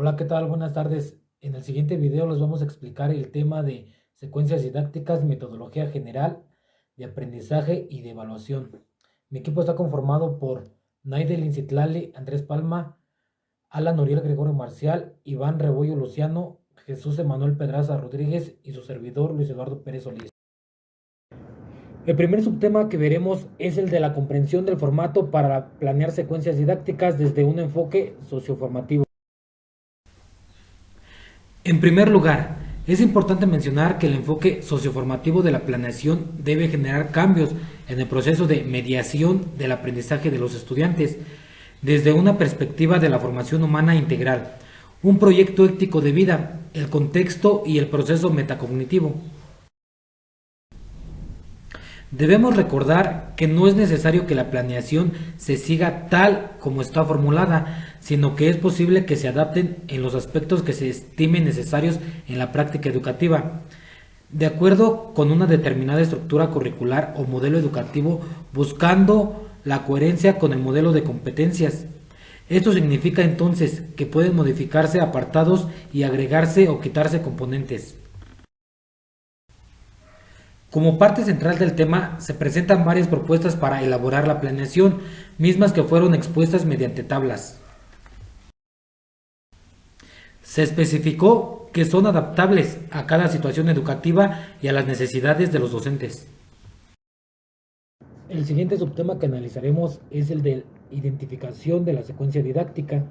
Hola, ¿qué tal? Buenas tardes. En el siguiente video les vamos a explicar el tema de secuencias didácticas, metodología general de aprendizaje y de evaluación. Mi equipo está conformado por Naidel Incitlali, Andrés Palma, Alan Uriel Gregorio Marcial, Iván Rebollo Luciano, Jesús Emanuel Pedraza Rodríguez y su servidor Luis Eduardo Pérez Solís. El primer subtema que veremos es el de la comprensión del formato para planear secuencias didácticas desde un enfoque socioformativo. En primer lugar, es importante mencionar que el enfoque socioformativo de la planeación debe generar cambios en el proceso de mediación del aprendizaje de los estudiantes desde una perspectiva de la formación humana integral, un proyecto ético de vida, el contexto y el proceso metacognitivo. Debemos recordar que no es necesario que la planeación se siga tal como está formulada, sino que es posible que se adapten en los aspectos que se estimen necesarios en la práctica educativa, de acuerdo con una determinada estructura curricular o modelo educativo, buscando la coherencia con el modelo de competencias. Esto significa entonces que pueden modificarse apartados y agregarse o quitarse componentes. Como parte central del tema, se presentan varias propuestas para elaborar la planeación, mismas que fueron expuestas mediante tablas. Se especificó que son adaptables a cada situación educativa y a las necesidades de los docentes. El siguiente subtema que analizaremos es el de identificación de la secuencia didáctica.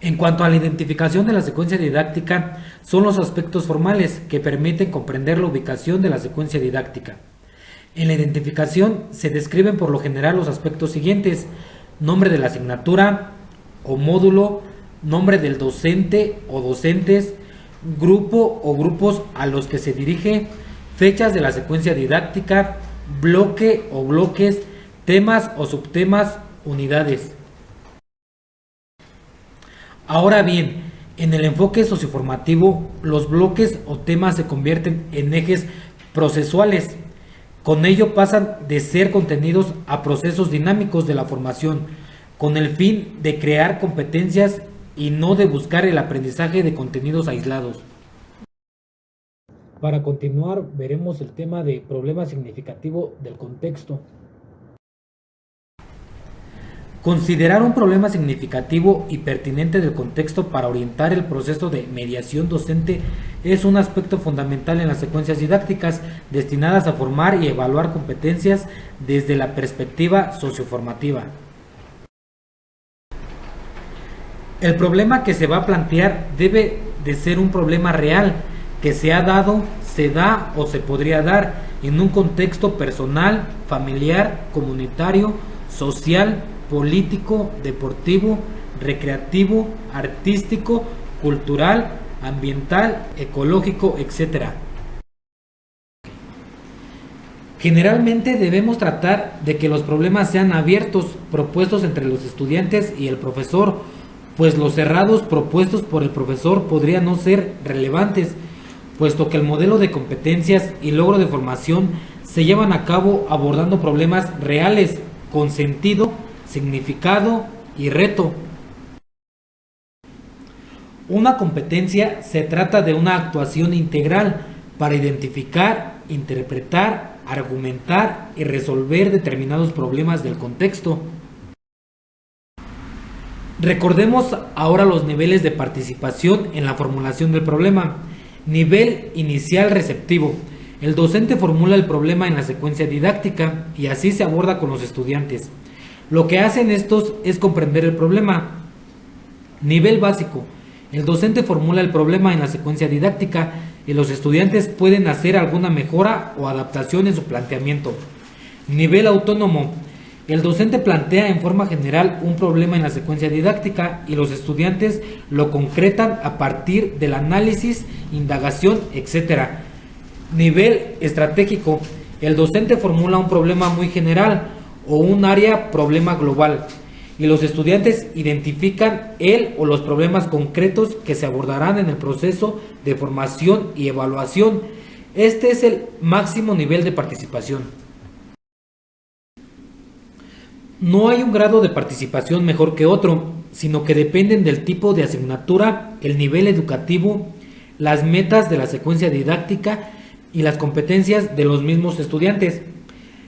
En cuanto a la identificación de la secuencia didáctica, son los aspectos formales que permiten comprender la ubicación de la secuencia didáctica. En la identificación se describen por lo general los aspectos siguientes: nombre de la asignatura o módulo, nombre del docente o docentes, grupo o grupos a los que se dirige, fechas de la secuencia didáctica, bloque o bloques, temas o subtemas, unidades. Ahora bien, en el enfoque socioformativo, los bloques o temas se convierten en ejes procesuales. Con ello pasan de ser contenidos a procesos dinámicos de la formación, con el fin de crear competencias y no de buscar el aprendizaje de contenidos aislados. Para continuar, veremos el tema de problema significativo del contexto. Considerar un problema significativo y pertinente del contexto para orientar el proceso de mediación docente es un aspecto fundamental en las secuencias didácticas destinadas a formar y evaluar competencias desde la perspectiva socioformativa. El problema que se va a plantear debe de ser un problema real que se ha dado, se da o se podría dar en un contexto personal, familiar, comunitario, social, político, deportivo, recreativo, artístico, cultural, ambiental, ecológico, etc. Generalmente debemos tratar de que los problemas sean abiertos, propuestos entre los estudiantes y el profesor, pues los cerrados propuestos por el profesor podrían no ser relevantes, puesto que el modelo de competencias y logro de formación se llevan a cabo abordando problemas reales, con sentido, significado y reto. Una competencia se trata de una actuación integral para identificar, interpretar, argumentar y resolver determinados problemas del contexto. Recordemos ahora los niveles de participación en la formulación del problema. Nivel inicial receptivo. El docente formula el problema en la secuencia didáctica y así se aborda con los estudiantes. Lo que hacen estos es comprender el problema. Nivel básico. El docente formula el problema en la secuencia didáctica y los estudiantes pueden hacer alguna mejora o adaptación en su planteamiento. Nivel autónomo. El docente plantea en forma general un problema en la secuencia didáctica y los estudiantes lo concretan a partir del análisis, indagación, etc. Nivel estratégico. El docente formula un problema muy general o un área problema global y los estudiantes identifican el o los problemas concretos que se abordarán en el proceso de formación y evaluación. Este es el máximo nivel de participación. No hay un grado de participación mejor que otro, sino que dependen del tipo de asignatura, el nivel educativo, las metas de la secuencia didáctica y las competencias de los mismos estudiantes.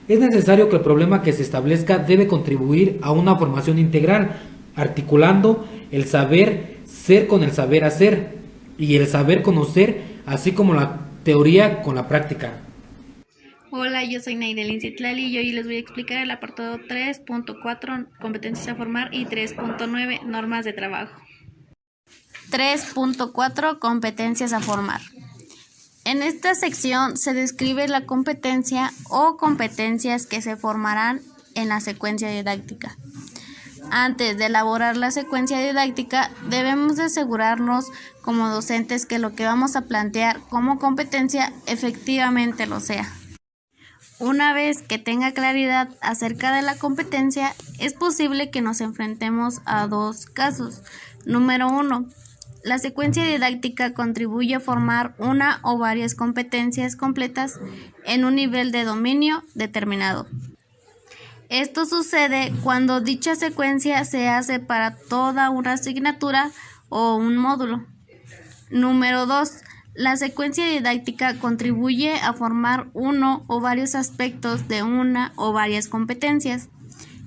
Es necesario que el problema que se establezca debe contribuir a una formación integral, articulando el saber ser con el saber hacer y el saber conocer, así como la teoría con la práctica. Hola, yo soy Naidelin Citlali y hoy les voy a explicar el apartado 3.4, competencias a formar, y 3.9, normas de trabajo. 3.4, competencias a formar. En esta sección se describe la competencia o competencias que se formarán en la secuencia didáctica. Antes de elaborar la secuencia didáctica, debemos de asegurarnos como docentes que lo que vamos a plantear como competencia efectivamente lo sea. Una vez que tenga claridad acerca de la competencia, es posible que nos enfrentemos a dos casos. Número 1. La secuencia didáctica contribuye a formar una o varias competencias completas en un nivel de dominio determinado. Esto sucede cuando dicha secuencia se hace para toda una asignatura o un módulo. Número 2. La secuencia didáctica contribuye a formar uno o varios aspectos de una o varias competencias.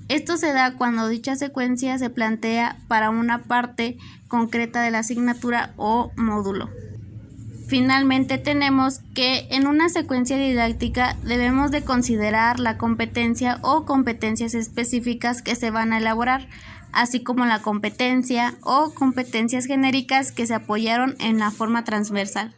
Esto se da cuando dicha secuencia se plantea para una parte concreta de la asignatura o módulo. Finalmente tenemos que en una secuencia didáctica debemos de considerar la competencia o competencias específicas que se van a elaborar, así como la competencia o competencias genéricas que se apoyaron en la forma transversal.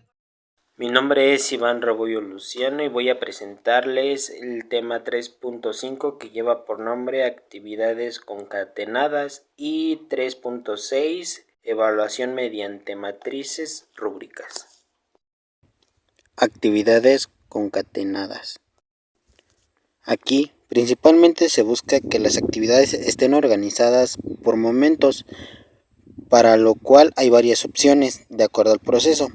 Mi nombre es Iván Rebollo Luciano y voy a presentarles el tema 3.5 que lleva por nombre actividades concatenadas y 3.6 evaluación mediante matrices rúbricas. Actividades concatenadas. Aquí principalmente se busca que las actividades estén organizadas por momentos, para lo cual hay varias opciones de acuerdo al proceso.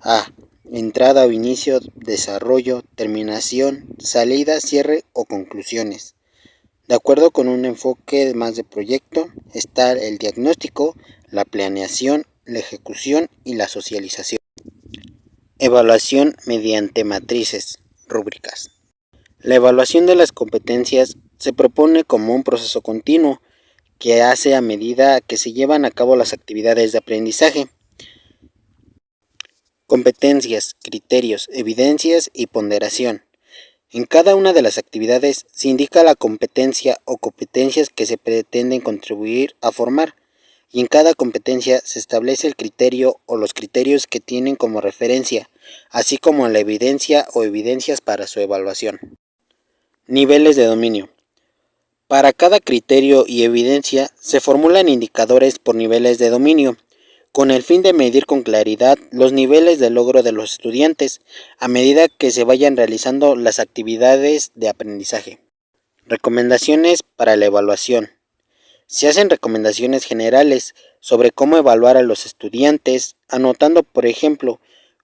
A. Entrada o inicio, desarrollo, terminación, salida, cierre o conclusiones. De acuerdo con un enfoque más de proyecto, está el diagnóstico, la planeación, la ejecución y la socialización. Evaluación mediante matrices rúbricas. La evaluación de las competencias se propone como un proceso continuo que hace a medida que se llevan a cabo las actividades de aprendizaje. Competencias, criterios, evidencias y ponderación. En cada una de las actividades se indica la competencia o competencias que se pretenden contribuir a formar, y en cada competencia se establece el criterio o los criterios que tienen como referencia, así como la evidencia o evidencias para su evaluación. Niveles de dominio. Para cada criterio y evidencia se formulan indicadores por niveles de dominio, con el fin de medir con claridad los niveles de logro de los estudiantes a medida que se vayan realizando las actividades de aprendizaje. Recomendaciones para la evaluación. Se hacen recomendaciones generales sobre cómo evaluar a los estudiantes, anotando, por ejemplo,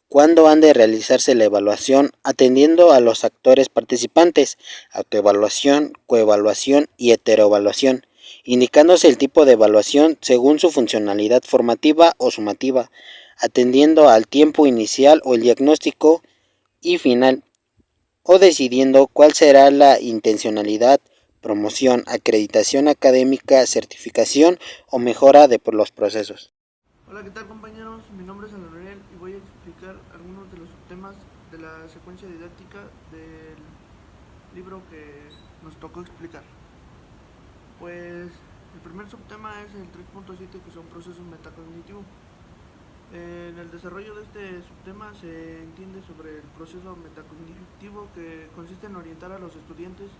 cuándo han de realizarse la evaluación, atendiendo a los actores participantes, autoevaluación, coevaluación y heteroevaluación, indicándose el tipo de evaluación según su funcionalidad formativa o sumativa, atendiendo al tiempo inicial o el diagnóstico y final, o decidiendo cuál será la intencionalidad, promoción, acreditación académica, certificación o mejora de los procesos. Hola, ¿qué tal compañeros? Mi nombre es Anuel y voy a explicar algunos de los subtemas de la secuencia didáctica del libro que nos tocó explicar. Pues el primer subtema es el 3.7, que son procesos metacognitivos. En el desarrollo de este subtema se entiende sobre el proceso metacognitivo, que consiste en orientar a los estudiantes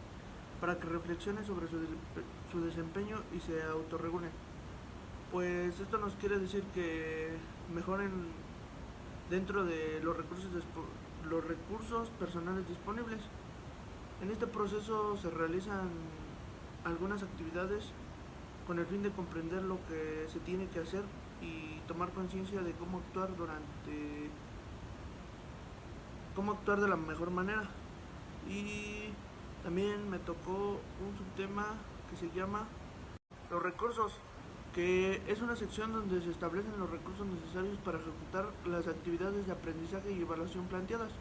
para que reflexionen sobre su desempeño y se autorregulen. Pues esto nos quiere decir que mejoren dentro de los recursos personales disponibles. En este proceso se realizan algunas actividades con el fin de comprender lo que se tiene que hacer y tomar conciencia de cómo actuar de la mejor manera. Y también me tocó un subtema que se llama los recursos. que es una sección donde se establecen los recursos necesarios para ejecutar las actividades de aprendizaje y evaluación planteadas.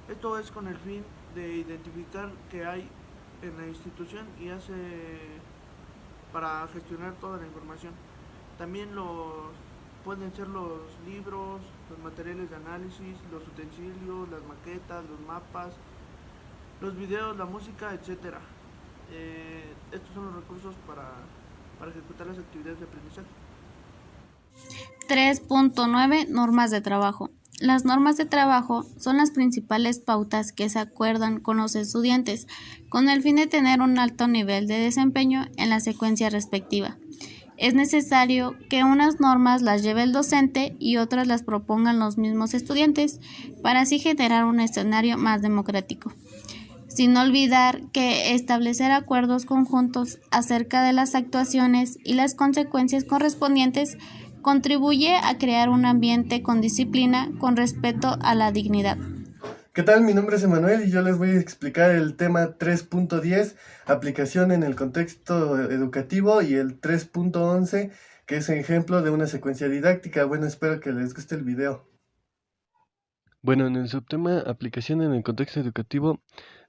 Esto es con el fin de identificar qué hay en la institución y hace para gestionar toda la información. También pueden ser los libros, los materiales de análisis, los utensilios, las maquetas, los mapas, los videos, la música, etcétera. Estos son los recursos para ejecutar las actividades de aprendizaje. 3.9 Normas de trabajo. Las normas de trabajo son las principales pautas que se acuerdan con los estudiantes con el fin de tener un alto nivel de desempeño en la secuencia respectiva. Es necesario que unas normas las lleve el docente y otras las propongan los mismos estudiantes para así generar un escenario más democrático. Sin olvidar que establecer acuerdos conjuntos acerca de las actuaciones y las consecuencias correspondientes contribuye a crear un ambiente con disciplina, con respeto a la dignidad. ¿Qué tal? Mi nombre es Emanuel y yo les voy a explicar el tema 3.10, aplicación en el contexto educativo, y el 3.11, que es ejemplo de una secuencia didáctica. Bueno, espero que les guste el video. Bueno, en el subtema aplicación en el contexto educativo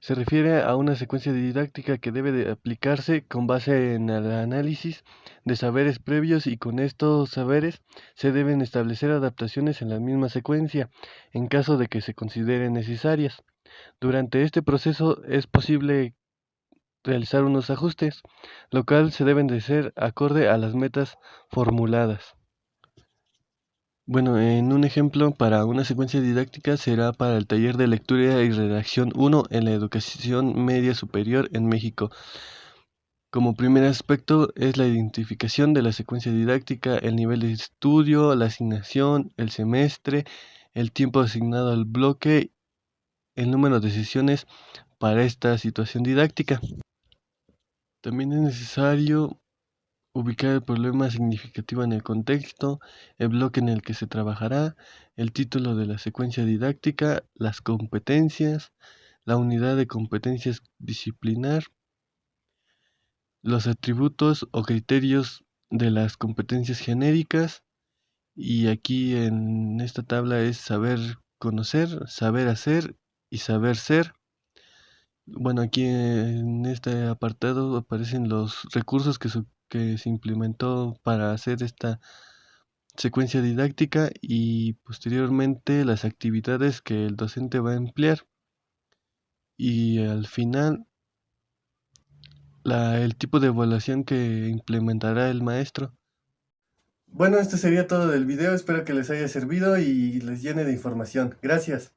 se refiere a una secuencia didáctica que debe de aplicarse con base en el análisis de saberes previos, y con estos saberes se deben establecer adaptaciones en la misma secuencia en caso de que se consideren necesarias. Durante este proceso es posible realizar unos ajustes, lo cual se deben de ser acorde a las metas formuladas. Bueno, en un ejemplo para una secuencia didáctica será para el taller de lectura y redacción 1 en la educación media superior en México. Como primer aspecto es la identificación de la secuencia didáctica, el nivel de estudio, la asignación, el semestre, el tiempo asignado al bloque, el número de sesiones para esta situación didáctica. También es necesario ubicar el problema significativo en el contexto, el bloque en el que se trabajará, el título de la secuencia didáctica, las competencias, la unidad de competencias disciplinar, los atributos o criterios de las competencias genéricas, y aquí en esta tabla es saber conocer, saber hacer y saber ser. Bueno, aquí en este apartado aparecen los recursos que se implementó para hacer esta secuencia didáctica, y posteriormente las actividades que el docente va a emplear, y al final el tipo de evaluación que implementará el maestro. Bueno, esto sería todo del video. Espero que les haya servido y les llene de información. Gracias.